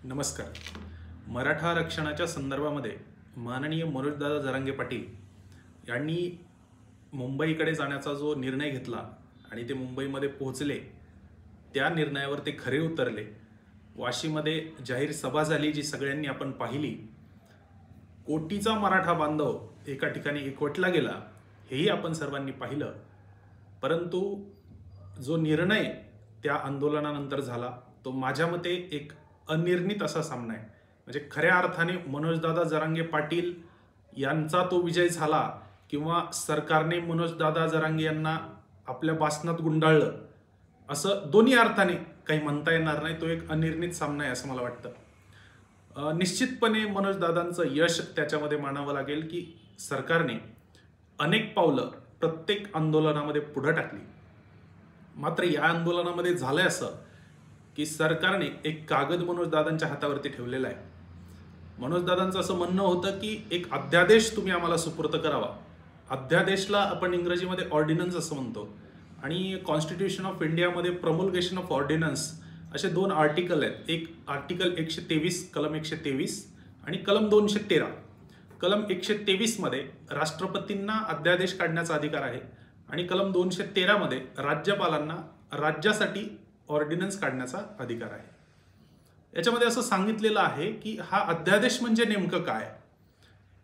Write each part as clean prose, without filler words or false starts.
नमस्कार. मराठा आरक्षणाच्या संदर्भामध्ये माननीय मनोजदादा जरांगे पाटील यांनी मुंबईकडे जाण्याचा जो निर्णय घेतला आणि ते मुंबईमध्ये पोहोचले, त्या निर्णयावर ते खरे उतरले. वाशीमध्ये जाहीर सभा झाली जी सगळ्यांनी आपण पाहिली. कोटीचा मराठा बांधव एका ठिकाणी एकवटला गेला हेही आपण सर्वांनी पाहिलं. परंतु जो निर्णय त्या आंदोलनानंतर झाला तो माझ्या मते एक अनिर्णित असा सामना आहे. म्हणजे खऱ्या अर्थाने मनोजदादा जरांगे पाटील यांचा तो विजय झाला किंवा सरकारने मनोजदादा जरांगे यांना आपल्या बासनात गुंडाळलं, असं दोन्ही अर्थाने काही म्हणता येणार नाही. तो एक अनिर्णित सामना आहे असं मला वाटतं. निश्चितपणे मनोजदादांचं यश त्याच्यामध्ये मानावं लागेल की सरकारने अनेक पावलं प्रत्येक आंदोलनामध्ये पुढे टाकली. मात्र या आंदोलनामध्ये झालंय असं की सरकारने एक कागद मनोजदादांच्या हातावरती ठेवलेला आहे. मनोजदादांचं असं म्हणणं होतं की एक अध्यादेश तुम्ही आम्हाला सुपूर्द करावा. अध्यादेशला आपण इंग्रजीमध्ये ऑर्डिनन्स असं म्हणतो आणि कॉन्स्टिट्यूशन ऑफ इंडियामध्ये प्रमोल्गेशन ऑफ ऑर्डिनन्स असे दोन आर्टिकल आहेत. एक आर्टिकल 123 कलम 123 आणि कलम 213. कलम 123 मध्ये राष्ट्रपतींना अध्यादेश काढण्याचा अधिकार आहे आणि कलम 213 मध्ये राज्यपालांना राज्यासाठी ऑर्डिनन्स काढण्याचा अधिकार आहे. याच्यामध्ये असं सांगितलेलं आहे की हा अध्यादेश म्हणजे नेमकं काय,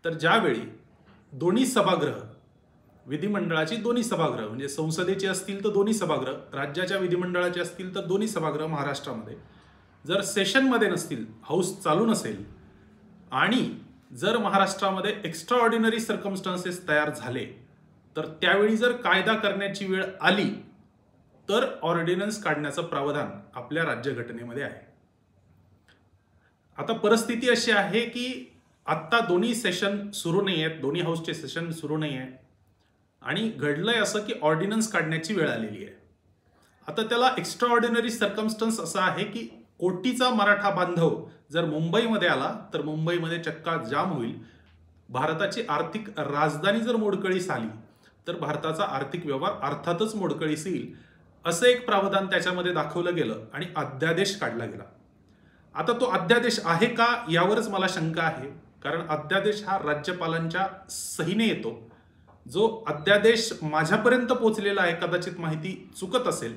तर ज्यावेळी दोन्ही सभागृह, विधिमंडळाची दोन्ही सभागृह म्हणजे संसदेची असतील तर दोन्ही सभागृह, राज्याच्या विधिमंडळाचे असतील तर दोन्ही सभागृह महाराष्ट्रामध्ये जर सेशनमध्ये नसतील, हाऊस चालू नसेल आणि जर महाराष्ट्रामध्ये एक्स्ट्रा ऑर्डिनरी सर्कमस्टान्सेस तयार झाले तर त्यावेळी जर कायदा करण्याची वेळ आली तर ऑर्डिनन्स काढण्याचं प्रावधान आपल्या राज्यघटनेमध्ये आहे. आता परिस्थिती अशी आहे की आत्ता दोन्ही सेशन सुरू नाही आहेत, दोन्ही हाऊसचे सेशन सुरू नाही आहे आणि घडलंय असं की ऑर्डिनन्स काढण्याची वेळ आलेली आहे. आता त्याला एक्स्ट्रा ऑर्डिनरी सर्कमस्टन्स असा आहे की कोटीचा मराठा बांधव जर मुंबईमध्ये आला तर मुंबईमध्ये चक्का जाम होईल. भारताची आर्थिक राजधानी जर मोडकळीस आली तर भारताचा आर्थिक व्यवहार अर्थातच मोडकळीस येईल, असं एक प्रावधान त्याच्यामध्ये दाखवलं गेलं आणि अध्यादेश काढला गेला. आता तो अध्यादेश आहे का यावरच मला शंका आहे, कारण अध्यादेश हा राज्यपालांच्या सहीने येतो. जो अध्यादेश माझ्यापर्यंत पोहोचलेला आहे, कदाचित माहिती चुकत असेल,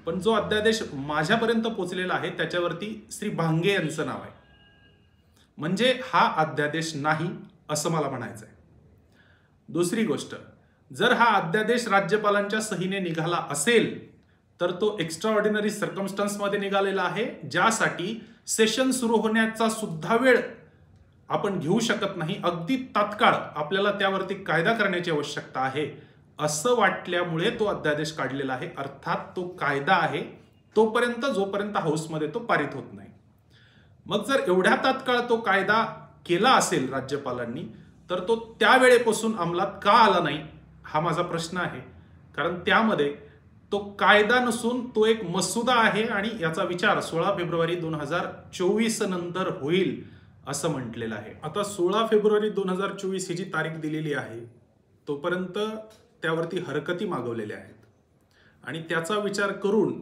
पण जो अध्यादेश माझ्यापर्यंत पोहोचलेला आहे त्याच्यावरती श्री भांगे यांचं नाव आहे. म्हणजे हा अध्यादेश नाही असं मला म्हणायचं आहे. दुसरी गोष्ट, जर हा अध्यादेश राज्यपालांच्या सहीने निघाला असेल तर तो एक्स्ट्रा ऑर्डिनरी सर्कमस्टन्स मध्ये निघालेला आहे, ज्यासाठी सेशन सुरू होण्याचा सुद्धा वेळ आपण घेऊ शकत नाही. अगदी तात्काळ आपल्याला त्यावरती कायदा करण्याची आवश्यकता आहे असं वाटल्यामुळे तो अध्यादेश काढलेला आहे. अर्थात तो कायदा आहे तोपर्यंत, जोपर्यंत हाऊसमध्ये तो पारित होत नाही. मग जर एवढ्या तात्काळ तो कायदा केला असेल राज्यपालांनी तर तो त्यावेळेपासून अंमलात का आला नाही हा माझा प्रश्न आहे. कारण त्यामध्ये तो कायदा नसून तो एक मसुदा आहे आणि याचा विचार 16 फेब्रुवारी 2024 नंतर होईल असं म्हटलेलं आहे. आता 16 फेब्रुवारी 2024 ही जी तारीख दिलेली आहे तोपर्यंत त्यावरती हरकती मागवलेल्या आहेत आणि त्याचा विचार करून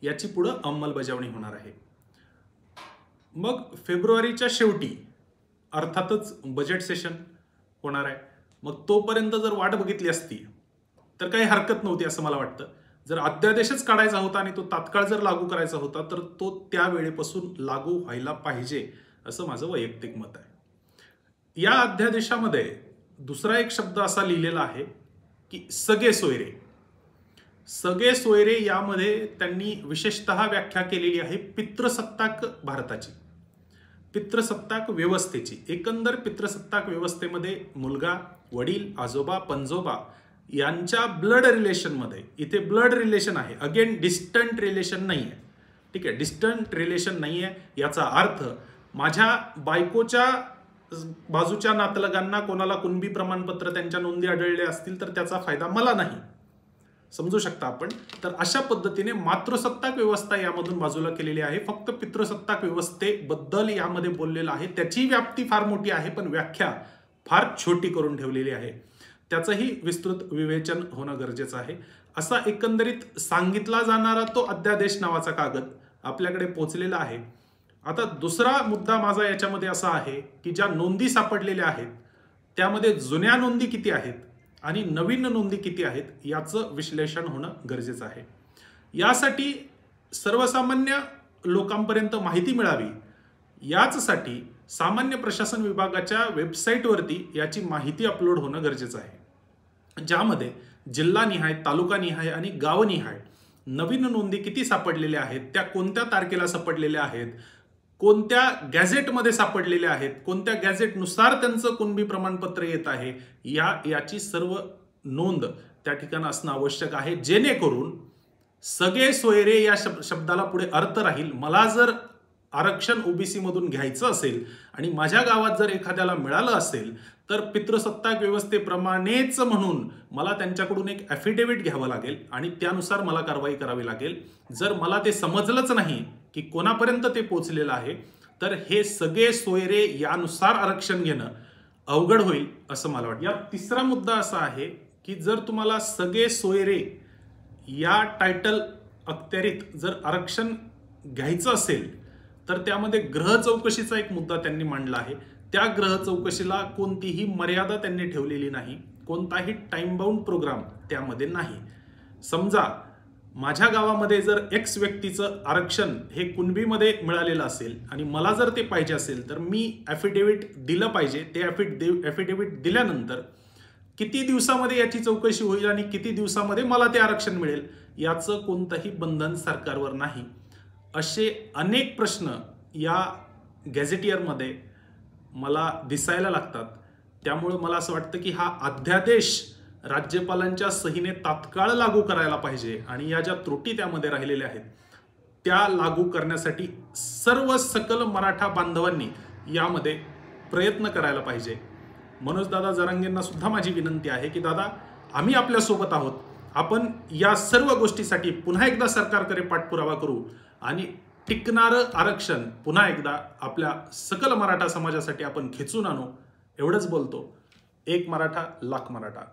याची पुढे अंमलबजावणी होणार आहे. मग फेब्रुवारीच्या शेवटी अर्थातच बजेट सेशन होणार आहे. मग तोपर्यंत जर वाट बघितली असती तर काही हरकत नव्हती असं मला वाटतं. जर अध्यादेशच काढायचा होता आणि तो तात्काळ जर लागू करायचा होता तर तो त्या वेळेपासून लागू व्हायला पाहिजे असं माझं वैयक्तिक मत आहे. या अध्यादेशामध्ये दुसरा एक शब्द असा लिहिलेला आहे की सगळे सोयरे. सगळे सोयरे यामध्ये त्यांनी विशेषतः व्याख्या केलेली आहे पितृसत्ताक भारताची, पितृसत्ताक व्यवस्थेची. एकंदर पितृसत्ताक व्यवस्थेमध्ये मुलगा, वडील, आजोबा, पणजोबा यांच्या ब्लड रिलेशनमध्ये, इथे ब्लड रिलेशन आहे, अगेन डिस्टंट रिलेशन नाही आहे. ठीक आहे, डिस्टंट रिलेशन नाही आहे याचा अर्थ माझ्या बायकोच्या बाजूच्या नातलगांना कोणाला कुणबी प्रमाणपत्र त्यांच्या नोंदी आढळले असतील तर त्याचा फायदा मला नाही, समजू शकता आपण. तर अशा पद्धतीने मातृसत्ताक व्यवस्था यामधून बाजूला केलेली आहे. फक्त पितृसत्ताक व्यवस्थेबद्दल यामध्ये बोललेलं आहे. त्याची व्याप्ती फार मोठी आहे पण व्याख्या फार छोटी करून ठेवलेली आहे. त्याचंही विस्तृत विवेचन होणं गरजेचं आहे. असा एकंदरीत सांगितला जाणारा तो अध्यादेश नावाचा कागद आपल्याकडे पोहोचलेला आहे आता दुसरा मुद्दा माझा याच्यामध्ये असा आहे की ज्या नोंदी सापडलेल्या आहेत त्यामध्ये जुन्या नोंदी किती आहेत आणि नवीन नोंदी किती आहेत याचं विश्लेषण होणं गरजेचं आहे. यासाठी सर्वसामान्य लोकांपर्यंत माहिती मिळावी याचसाठी सामान्य प्रशासन विभागाच्या वेबसाईटवरती याची माहिती अपलोड होणं गरजेचं आहे, ज्यामध्ये जिल्हानिहाय, तालुकानिहाय आणि गावनिहाय नवीन नोंदी किती सापडलेल्या आहेत, त्या कोणत्या तारखेला सापडलेल्या आहेत, कोणत्या गॅझेटमध्ये सापडलेल्या आहेत, कोणत्या गॅझेटनुसार त्यांचं कुणबी प्रमाणपत्र येत आहे, याची सर्व नोंद त्या ठिकाणी असणं आवश्यक आहे, जेणेकरून सगळे सोयरे या शब्दाला पुढे अर्थ राहील. मला जर आरक्षण ओबीसी मधून घ्यायचं असेल आणि माझ्या गावात जर एखाद्याला मिळालं असेल तर पितृसत्ताक व्यवस्थेप्रमाणेच म्हणून मला त्यांच्याकडून एक ॲफिडेव्हिट घ्यावं लागेल आणि त्यानुसार मला कारवाई करावी लागेल. जर मला ते समजलंच नाही की कोणापर्यंत ते पोहोचलेलं आहे तर हे सगळे सोयरे यानुसार आरक्षण घेणं अवघड होईल असं मला वाटतं. या तिसरा मुद्दा असा आहे की जर तुम्हाला सगळे सोयरे या टायटल अखत्यारीत जर आरक्षण घ्यायचं असेल तर त्यामध्ये ग्रह चौकशीचा एक मुद्दा त्यांनी मांडला आहे. त्या ग्रह चौकशीला कोणतीही मर्यादा त्यांनी ठेवलेली नाही, कोणताही टाइम बाउंड प्रोग्राम त्यामध्ये नाही. समजा माझ्या गावामध्ये जर एक्स व्यक्तीचं आरक्षण हे कुणबीमध्ये मिळालेलं असेल आणि मला जर ते पाहिजे असेल तर मी ॲफिडेव्हिट दिलं पाहिजे. ते ॲफिडेव्हिट दिल्यानंतर किती दिवसामध्ये याची चौकशी होईल आणि किती दिवसामध्ये मला ते आरक्षण मिळेल याचं कोणतंही बंधन सरकारवर नाही. असे अनेक प्रश्न या गॅझेटियरमध्ये मला दिसायला लागतात. त्यामुळे मला असं वाटतं की हा अध्यादेश राज्यपालांच्या सहीने तात्काळ लागू करायला पाहिजे आणि या ज्या त्रुटी त्यामध्ये राहिलेल्या आहेत त्या लागू करण्यासाठी सर्व सकल मराठा बांधवांनी यामध्ये प्रयत्न करायला पाहिजे. मनोज दादा जरांगेंना सुद्धा माझी विनंती आहे की दादा, आम्ही आपल्यासोबत आहोत. आपण या सर्व गोष्टीसाठी पुन्हा एकदा सरकारकडे पाठपुरावा करू आणि टिकणारं आरक्षण पुन्हा एकदा आपल्या सकल मराठा समाजासाठी आपण खेचून आणू. एवढंच बोलतो. एक मराठा लाख मराठा.